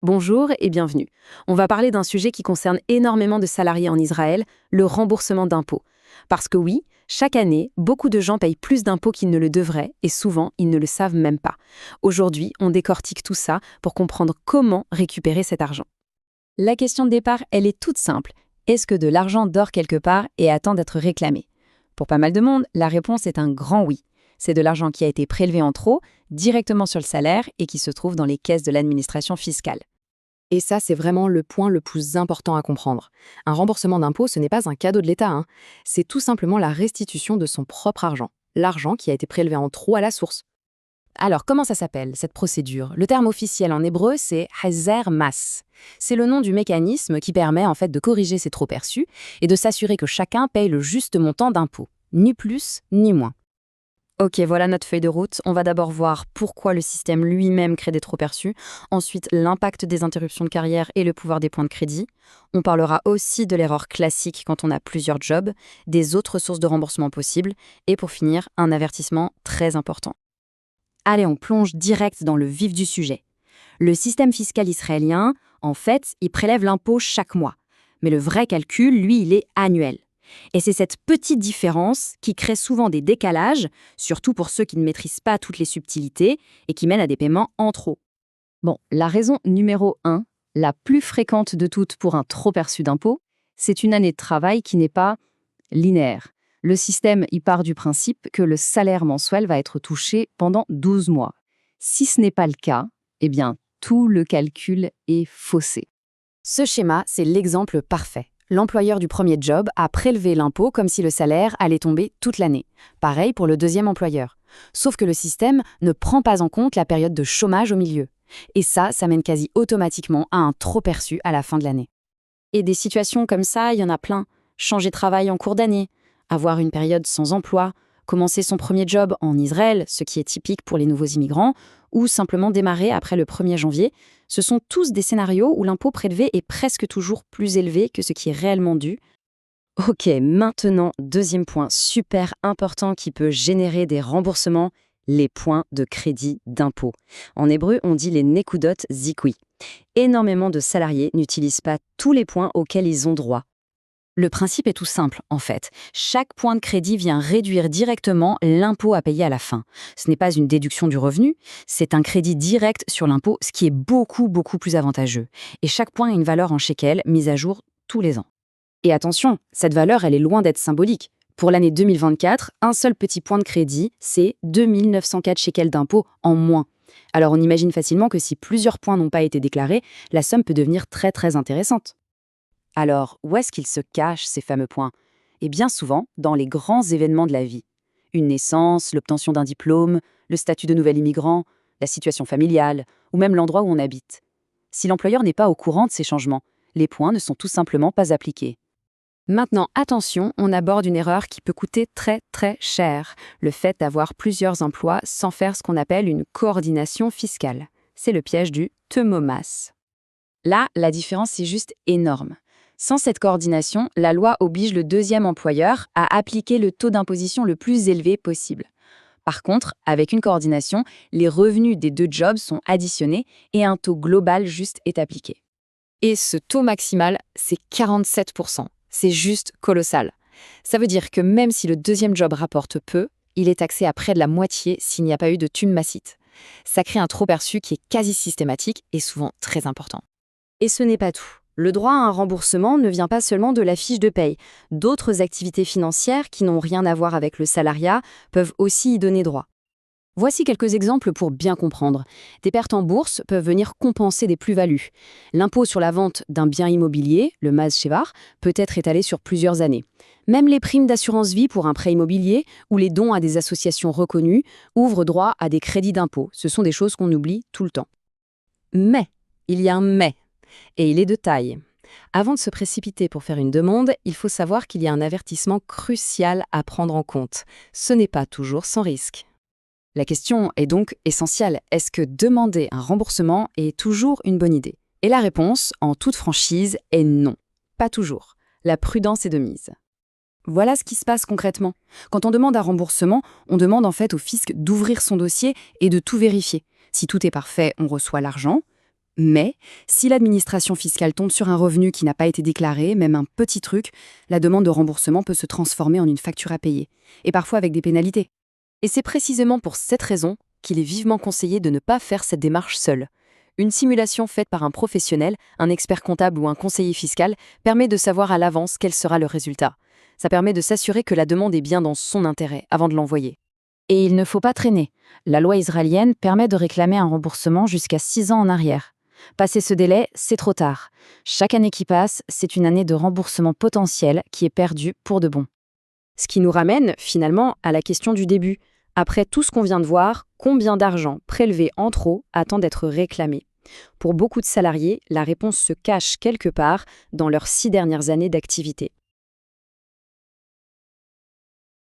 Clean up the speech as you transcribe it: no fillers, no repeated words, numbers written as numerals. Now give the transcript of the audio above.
Bonjour et bienvenue. On va parler d'un sujet qui concerne énormément de salariés en Israël, le remboursement d'impôts. Parce que oui, chaque année, beaucoup de gens payent plus d'impôts qu'ils ne le devraient et souvent, ils ne le savent même pas. Aujourd'hui, on décortique tout ça pour comprendre comment récupérer cet argent. La question de départ, elle est toute simple. Est-ce que de l'argent dort quelque part et attend d'être réclamé? Pour pas mal de monde, la réponse est un grand oui. C'est de l'argent qui a été prélevé en trop, directement sur le salaire et qui se trouve dans les caisses de l'administration fiscale. Et ça, c'est vraiment le point le plus important à comprendre. Un remboursement d'impôt, ce n'est pas un cadeau de l'État, hein. C'est tout simplement la restitution de son propre argent. L'argent qui a été prélevé en trop à la source. Alors, comment ça s'appelle, cette procédure? Le terme officiel en hébreu, c'est Hazer Mas. C'est le nom du mécanisme qui permet en fait de corriger ces trop-perçus et de s'assurer que chacun paye le juste montant d'impôt. Ni plus, ni moins. Ok, voilà notre feuille de route. On va d'abord voir pourquoi le système lui-même crée des trop-perçus, ensuite l'impact des interruptions de carrière et le pouvoir des points de crédit. On parlera aussi de l'erreur classique quand on a plusieurs jobs, des autres sources de remboursement possibles, et pour finir, un avertissement très important. Allez, on plonge direct dans le vif du sujet. Le système fiscal israélien, en fait, il prélève l'impôt chaque mois. Mais le vrai calcul, lui, il est annuel. Et c'est cette petite différence qui crée souvent des décalages, surtout pour ceux qui ne maîtrisent pas toutes les subtilités et qui mènent à des paiements en trop. Bon, la raison numéro 1, la plus fréquente de toutes pour un trop-perçu d'impôt, c'est une année de travail qui n'est pas linéaire. Le système y part du principe que le salaire mensuel va être touché pendant 12 mois. Si ce n'est pas le cas, eh bien, tout le calcul est faussé. Ce schéma, c'est l'exemple parfait. L'employeur du premier job a prélevé l'impôt comme si le salaire allait tomber toute l'année. Pareil pour le deuxième employeur. Sauf que le système ne prend pas en compte la période de chômage au milieu. Et ça mène quasi automatiquement à un trop-perçu à la fin de l'année. Et des situations comme ça, il y en a plein. Changer de travail en cours d'année, avoir une période sans emploi, commencer son premier job en Israël, ce qui est typique pour les nouveaux immigrants, ou simplement démarrer après le 1er janvier, ce sont tous des scénarios où l'impôt prélevé est presque toujours plus élevé que ce qui est réellement dû. Ok, maintenant, deuxième point super important qui peut générer des remboursements, les points de crédit d'impôt. En hébreu, on dit les nekudot zikui. Énormément de salariés n'utilisent pas tous les points auxquels ils ont droit. Le principe est tout simple, en fait. Chaque point de crédit vient réduire directement l'impôt à payer à la fin. Ce n'est pas une déduction du revenu, c'est un crédit direct sur l'impôt, ce qui est beaucoup plus avantageux. Et chaque point a une valeur en shekels mise à jour tous les ans. Et attention, cette valeur, elle est loin d'être symbolique. Pour l'année 2024, un seul petit point de crédit, c'est 2904 shekels d'impôt en moins. Alors on imagine facilement que si plusieurs points n'ont pas été déclarés, la somme peut devenir très intéressante. Alors, où est-ce qu'ils se cachent, ces fameux points? Et bien souvent, dans les grands événements de la vie. Une naissance, l'obtention d'un diplôme, le statut de nouvel immigrant, la situation familiale, ou même l'endroit où on habite. Si l'employeur n'est pas au courant de ces changements, les points ne sont tout simplement pas appliqués. Maintenant, attention, on aborde une erreur qui peut coûter très cher, le fait d'avoir plusieurs emplois sans faire ce qu'on appelle une coordination fiscale. C'est le piège du teumomas. Là, la différence est juste énorme. Sans cette coordination, la loi oblige le deuxième employeur à appliquer le taux d'imposition le plus élevé possible. Par contre, avec une coordination, les revenus des deux jobs sont additionnés et un taux global juste est appliqué. Et ce taux maximal, c'est 47%. C'est juste colossal. Ça veut dire que même si le deuxième job rapporte peu, il est taxé à près de la moitié s'il n'y a pas eu de thune massite. Ça crée un trop-perçu qui est quasi systématique et souvent très important. Et ce n'est pas tout. Le droit à un remboursement ne vient pas seulement de la fiche de paye. D'autres activités financières qui n'ont rien à voir avec le salariat peuvent aussi y donner droit. Voici quelques exemples pour bien comprendre. Des pertes en bourse peuvent venir compenser des plus-values. L'impôt sur la vente d'un bien immobilier, le Mas Shevar, peut être étalé sur plusieurs années. Même les primes d'assurance vie pour un prêt immobilier ou les dons à des associations reconnues ouvrent droit à des crédits d'impôt. Ce sont des choses qu'on oublie tout le temps. Mais, il y a un mais. Et il est de taille. Avant de se précipiter pour faire une demande, il faut savoir qu'il y a un avertissement crucial à prendre en compte. Ce n'est pas toujours sans risque. La question est donc essentielle. Est-ce que demander un remboursement est toujours une bonne idée? Et la réponse, en toute franchise, est non. Pas toujours. La prudence est de mise. Voilà ce qui se passe concrètement. Quand on demande un remboursement, on demande en fait au fisc d'ouvrir son dossier et de tout vérifier. Si tout est parfait, on reçoit l'argent. Mais si l'administration fiscale tombe sur un revenu qui n'a pas été déclaré, même un petit truc, la demande de remboursement peut se transformer en une facture à payer, et parfois avec des pénalités. Et c'est précisément pour cette raison qu'il est vivement conseillé de ne pas faire cette démarche seule. Une simulation faite par un professionnel, un expert comptable ou un conseiller fiscal permet de savoir à l'avance quel sera le résultat. Ça permet de s'assurer que la demande est bien dans son intérêt avant de l'envoyer. Et il ne faut pas traîner. La loi israélienne permet de réclamer un remboursement jusqu'à 6 ans en arrière. Passé ce délai, c'est trop tard. Chaque année qui passe, c'est une année de remboursement potentiel qui est perdue pour de bon. Ce qui nous ramène, finalement, à la question du début. Après tout ce qu'on vient de voir, combien d'argent prélevé en trop attend d'être réclamé? Pour beaucoup de salariés, la réponse se cache quelque part dans leurs 6 dernières années d'activité.